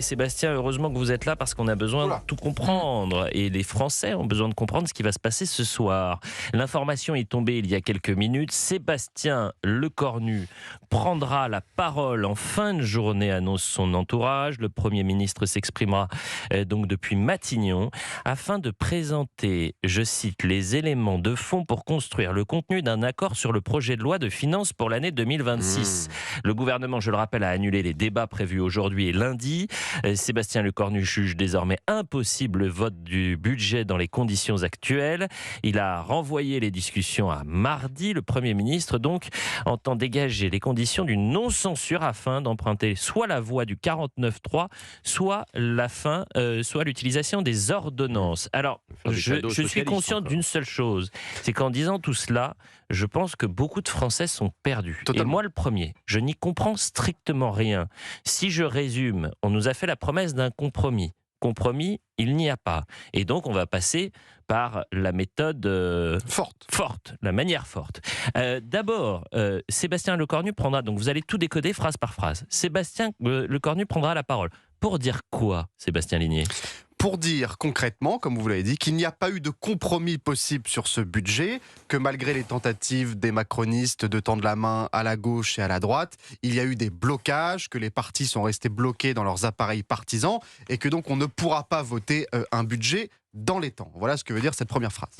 Sébastien, heureusement que vous êtes là parce qu'on a besoin de tout comprendre et les Français ont besoin de comprendre ce qui va se passer ce soir. L'information est tombée il y a quelques minutes. Sébastien Lecornu prendra la parole en fin de journée, annonce son entourage. Le Premier ministre s'exprimera donc depuis Matignon afin de présenter, je cite, les éléments de fond pour construire le contenu d'un accord sur le projet de loi de finances pour l'année 2026. Le gouvernement, je le rappelle, a annulé les débats prévus aujourd'hui et lundi. Sébastien Lecornu juge désormais impossible le vote du budget dans les conditions actuelles. Il a renvoyé les discussions à mardi. Le Premier ministre, donc, entend dégager les conditions d'une non-censure afin d'emprunter soit la voie du 49.3, soit l'utilisation des ordonnances. Alors, je suis conscient d'une seule chose, c'est qu'en disant tout cela, je pense que beaucoup de Français sont perdus. Totalement. Et moi, le premier, je n'y comprends strictement rien. Si je résume, on nous a fait la promesse d'un compromis. Compromis, il n'y a pas. Et donc, on va passer par la méthode forte, la manière forte. D'abord, Sébastien Lecornu prendra, donc vous allez tout décoder phrase par phrase. Sébastien Lecornu prendra la parole. Pour dire quoi, Sébastien Ligné ? Pour dire concrètement, comme vous l'avez dit, qu'il n'y a pas eu de compromis possible sur ce budget, que malgré les tentatives des macronistes de tendre la main à la gauche et à la droite, il y a eu des blocages, que les partis sont restés bloqués dans leurs appareils partisans et que donc on ne pourra pas voter un budget dans les temps. Voilà ce que veut dire cette première phrase.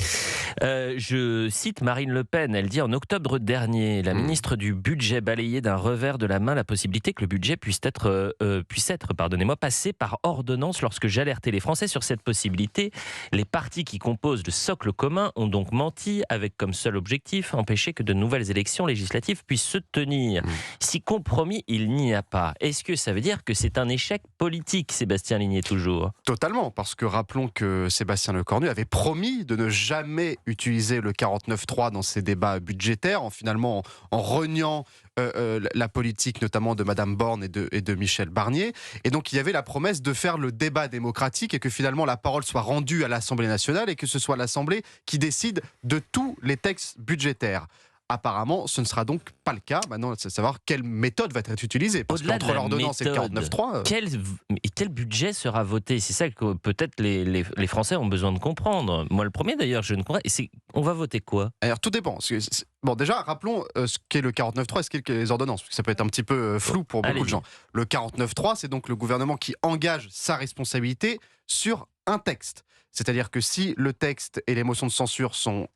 Je cite Marine Le Pen, elle dit en octobre dernier, la ministre du budget balayait d'un revers de la main la possibilité que le budget puisse être passé par ordonnance. Lorsque j'alertais les Français sur cette possibilité, les partis qui composent le socle commun ont donc menti avec comme seul objectif empêcher que de nouvelles élections législatives puissent se tenir. Si compromis il n'y a pas, est-ce que ça veut dire que c'est un échec politique, Sébastien Ligné, toujours ? Totalement, parce que rappelons que Sébastien Lecornu avait promis de ne jamais utiliser le 49.3 dans ses débats budgétaires, en reniant la politique notamment de Madame Borne et de Michel Barnier. Et donc il y avait la promesse de faire le débat démocratique et que finalement la parole soit rendue à l'Assemblée nationale et que ce soit l'Assemblée qui décide de tous les textes budgétaires. Apparemment, ce ne sera donc pas le cas. Maintenant, c'est de savoir quelle méthode va être utilisée. Parce qu'entre l'ordonnance et le 49.3... Quel budget sera voté ? C'est ça que peut-être les Français ont besoin de comprendre. Moi, le premier, d'ailleurs, je ne comprends pas. On va voter quoi ? Alors, tout dépend. Bon, déjà, rappelons ce qu'est le 49.3 et ce qu'est les ordonnances. Parce que ça peut être un petit peu flou pour beaucoup de gens. Le 49.3, c'est donc le gouvernement qui engage sa responsabilité sur un texte. C'est-à-dire que si le texte et les motions de censure sont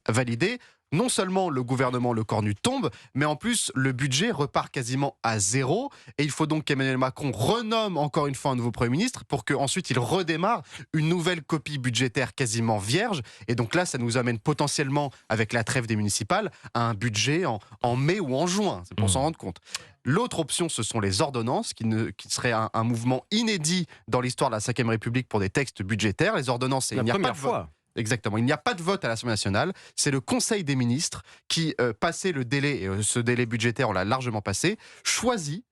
validés, non seulement le gouvernement Lecornu tombe, mais en plus le budget repart quasiment à zéro. Et il faut donc qu'Emmanuel Macron renomme encore une fois un nouveau Premier ministre pour qu'ensuite il redémarre une nouvelle copie budgétaire quasiment vierge. Et donc là, ça nous amène potentiellement, avec la trêve des municipales, à un budget en mai ou en juin. C'est pour s'en rendre compte. L'autre option, ce sont les ordonnances, qui serait un mouvement inédit dans l'histoire de la Ve République pour des textes budgétaires. Les ordonnances, il n'y a pas de vote. Exactement. Il n'y a pas de vote à l'Assemblée nationale. C'est le Conseil des ministres qui, passé le délai, et ce délai budgétaire, on l'a largement passé, choisit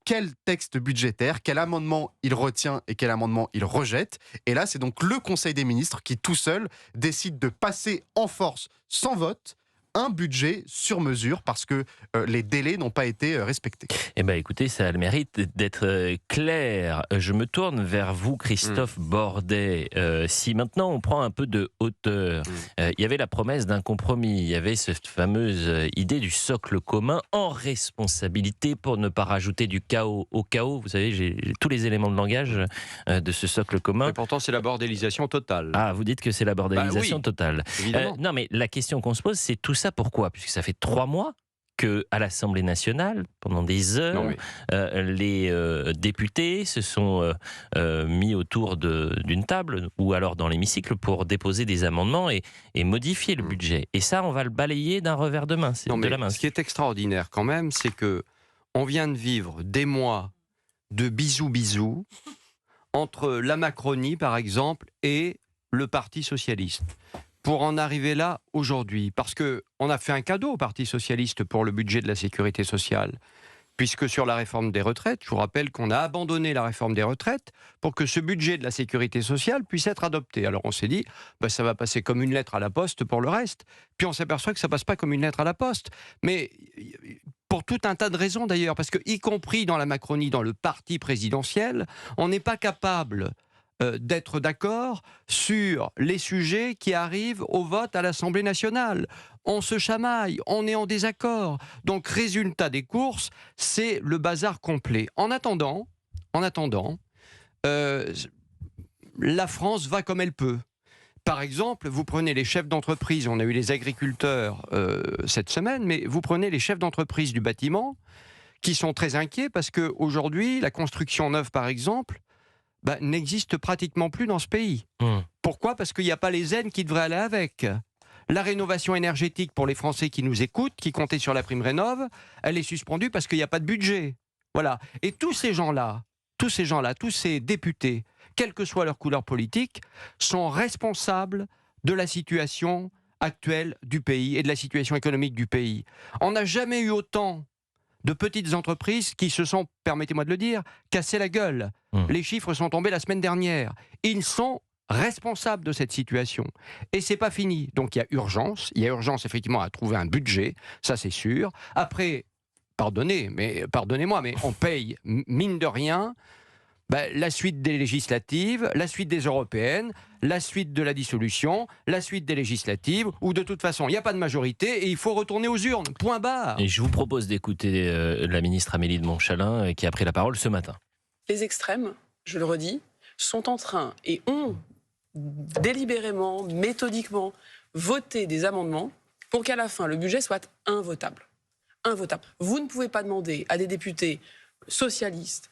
quel texte budgétaire, quel amendement il retient et quel amendement il rejette. Et là, c'est donc le Conseil des ministres qui, tout seul, décide de passer en force, sans vote, un budget sur mesure parce que les délais n'ont pas été respectés. Eh bien, écoutez, ça a le mérite d'être clair. Je me tourne vers vous, Christophe Bordet. Si maintenant on prend un peu de hauteur, il y avait la promesse d'un compromis, il y avait cette fameuse idée du socle commun en responsabilité pour ne pas rajouter du chaos au chaos. Vous savez, j'ai tous les éléments de langage de ce socle commun. Mais pourtant, c'est la bordélisation totale. Ah, vous dites que c'est la bordélisation totale. Non, mais la question qu'on se pose, c'est tout ça pourquoi ? Puisque ça fait 3 mois qu'à l'Assemblée nationale, pendant des heures, les députés se sont mis autour d'une table ou alors dans l'hémicycle pour déposer des amendements et modifier le budget. Et ça, on va le balayer d'un revers de main. Ce qui est extraordinaire quand même, c'est que on vient de vivre des mois de bisous entre la Macronie, par exemple, et le Parti socialiste. Pour en arriver là aujourd'hui, parce qu'on a fait un cadeau au Parti socialiste pour le budget de la sécurité sociale, puisque sur la réforme des retraites, je vous rappelle qu'on a abandonné la réforme des retraites pour que ce budget de la sécurité sociale puisse être adopté. Alors on s'est dit, ça va passer comme une lettre à la poste pour le reste, puis on s'aperçoit que ça passe pas comme une lettre à la poste. Mais pour tout un tas de raisons d'ailleurs, parce que y compris dans la Macronie, dans le parti présidentiel, on n'est pas capable d'être d'accord sur les sujets qui arrivent au vote à l'Assemblée nationale. On se chamaille, on est en désaccord. Donc, résultat des courses, c'est le bazar complet. En attendant, la France va comme elle peut. Par exemple, vous prenez les chefs d'entreprise, on a eu les agriculteurs cette semaine, mais vous prenez les chefs d'entreprise du bâtiment qui sont très inquiets parce qu'aujourd'hui, la construction neuve, par exemple, n'existe pratiquement plus dans ce pays. Pourquoi ? Parce qu'il n'y a pas les aides qui devraient aller avec. La rénovation énergétique pour les Français qui nous écoutent, qui comptaient sur la prime rénov', elle est suspendue parce qu'il n'y a pas de budget. Voilà. Et tous ces gens-là, tous ces députés, quelle que soit leur couleur politique, sont responsables de la situation actuelle du pays et de la situation économique du pays. On n'a jamais eu autant de petites entreprises qui se sont, permettez-moi de le dire, cassées la gueule. Les chiffres sont tombés la semaine dernière. Ils sont responsables de cette situation. Et c'est pas fini. Donc il y a urgence effectivement à trouver un budget, ça c'est sûr. Après, pardonnez-moi, mais on paye, mine de rien, la suite des législatives, la suite des européennes, la suite de la dissolution, la suite des législatives, où de toute façon, il n'y a pas de majorité et il faut retourner aux urnes. Point barre. Et je vous propose d'écouter la ministre Amélie de Montchalin qui a pris la parole ce matin. Les extrêmes, je le redis, sont en train et ont délibérément, méthodiquement voté des amendements pour qu'à la fin, le budget soit invotable. Invotable. Vous ne pouvez pas demander à des députés socialistes,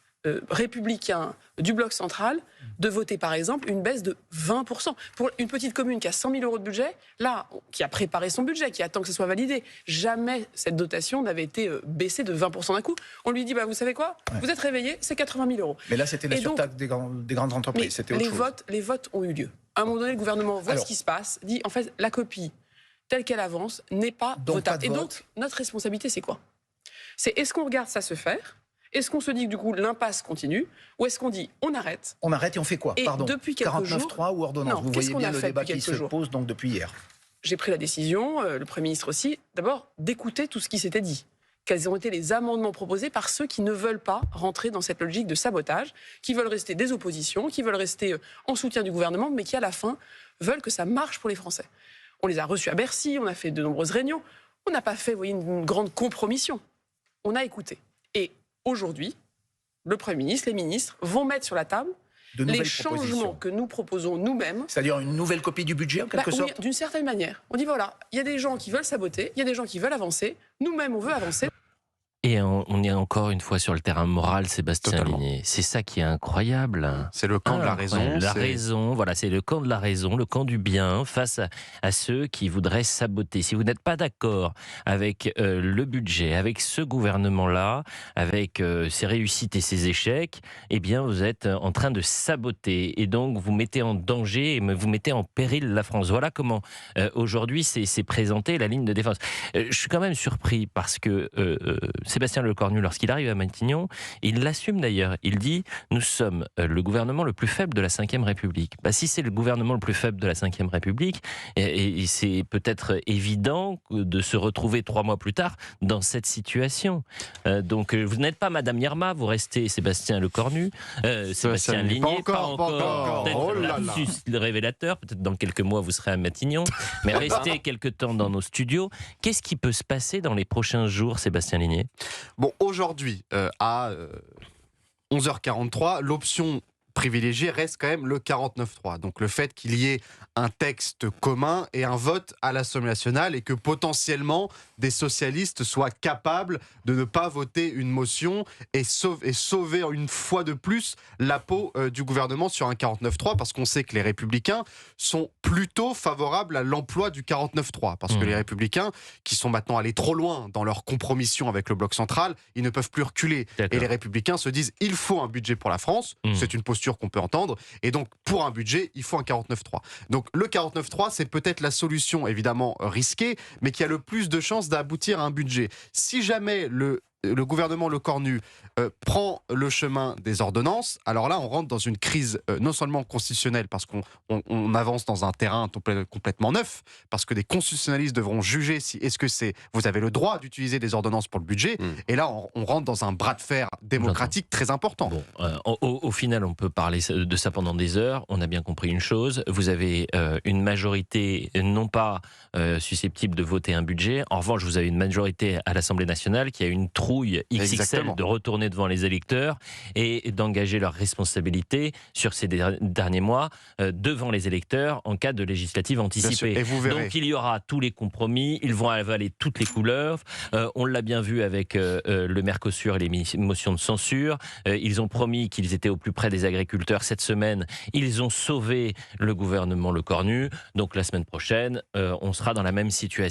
républicains du bloc central de voter par exemple une baisse de 20%. Pour une petite commune qui a 100 000 euros de budget, là, qui a préparé son budget, qui attend que ce soit validé, jamais cette dotation n'avait été baissée de 20% d'un coup. On lui dit, vous savez quoi, vous êtes réveillé, c'est 80 000 euros. Mais là, c'était la surtaxe des grandes entreprises, c'était autre chose. Les votes ont eu lieu. À un moment donné, le gouvernement voit ce qui se passe, dit, en fait, la copie telle qu'elle avance n'est pas votable. Et donc, notre responsabilité, c'est quoi ? C'est est-ce qu'on regarde ça se faire ? Est-ce qu'on se dit que du coup l'impasse continue ou est-ce qu'on dit on arrête ? On arrête et on fait quoi ? Pardon. Depuis quelques jours, 49.3 ou ordonnance ? Non, vous voyez bien le débat qui se pose donc depuis hier. J'ai pris la décision, le Premier ministre aussi, d'abord d'écouter tout ce qui s'était dit. Quels ont été les amendements proposés par ceux qui ne veulent pas rentrer dans cette logique de sabotage, qui veulent rester des oppositions, qui veulent rester en soutien du gouvernement, mais qui à la fin veulent que ça marche pour les Français. On les a reçus à Bercy, on a fait de nombreuses réunions. On n'a pas fait, vous voyez, une grande compromission. On a écouté. Et aujourd'hui, le Premier ministre, les ministres vont mettre sur la table les changements que nous proposons nous-mêmes. C'est-à-dire une nouvelle copie du budget, en quelque sorte ? Oui, d'une certaine manière. On dit voilà, il y a des gens qui veulent saboter, il y a des gens qui veulent avancer. Nous-mêmes, on veut avancer. Et on est encore une fois sur le terrain moral, Sébastien Ligné. C'est ça qui est incroyable. C'est le camp de la raison. La raison, voilà, c'est le camp de la raison, le camp du bien face à ceux qui voudraient saboter. Si vous n'êtes pas d'accord avec le budget, avec ce gouvernement-là, avec ses réussites et ses échecs, eh bien vous êtes en train de saboter. Et donc vous mettez en danger et vous mettez en péril la France. Voilà comment aujourd'hui c'est présenté la ligne de défense. Je suis quand même surpris parce que Sébastien Lecornu, lorsqu'il arrive à Matignon, il l'assume d'ailleurs. Il dit « Nous sommes le gouvernement le plus faible de la Ve République ». Si c'est le gouvernement le plus faible de la Ve République, et c'est peut-être évident de se retrouver 3 mois plus tard dans cette situation. Donc vous n'êtes pas Madame Yerma, vous restez Sébastien Lecornu, Sébastien Ligné, pas encore. Peut-être lapsus révélateur, peut-être dans quelques mois vous serez à Matignon, mais restez quelque temps dans nos studios. Qu'est-ce qui peut se passer dans les prochains jours, Sébastien Ligné ? Bon, aujourd'hui, à 11h43, l'option privilégiée reste quand même le 49.3. Donc le fait qu'il y ait un texte commun et un vote à l'Assemblée nationale et que potentiellement des socialistes soient capables de ne pas voter une motion et sauver une fois de plus la peau du gouvernement sur un 49.3, parce qu'on sait que les Républicains sont plutôt favorables à l'emploi du 49.3, parce que les Républicains, qui sont maintenant allés trop loin dans leur compromission avec le bloc central, ils ne peuvent plus reculer. Et les Républicains se disent il faut un budget pour la France, c'est une posture qu'on peut entendre, et donc pour un budget, il faut un 49.3. Donc le 49.3, c'est peut-être la solution évidemment risquée, mais qui a le plus de chances d'aboutir à un budget. Si jamais le gouvernement Lecornu prend le chemin des ordonnances, alors là, on rentre dans une crise non seulement constitutionnelle, parce qu'on avance dans un terrain complètement neuf, parce que des constitutionnalistes devront juger si vous avez le droit d'utiliser des ordonnances pour le budget, et là, on rentre dans un bras de fer démocratique très important. Bon, au final, on peut parler de ça pendant des heures. On a bien compris une chose, vous avez une majorité non pas susceptible de voter un budget, en revanche, vous avez une majorité à l'Assemblée nationale qui a une trouille XXL de retourner devant les électeurs et d'engager leurs responsabilités sur ces derniers mois devant les électeurs en cas de législative anticipée. Et vous verrez. Donc il y aura tous les compromis, ils vont avaler toutes les couleurs. On l'a bien vu avec le Mercosur et les motions de censure. Ils ont promis qu'ils étaient au plus près des agriculteurs cette semaine. Ils ont sauvé le gouvernement Lecornu. Donc la semaine prochaine, on sera dans la même situation.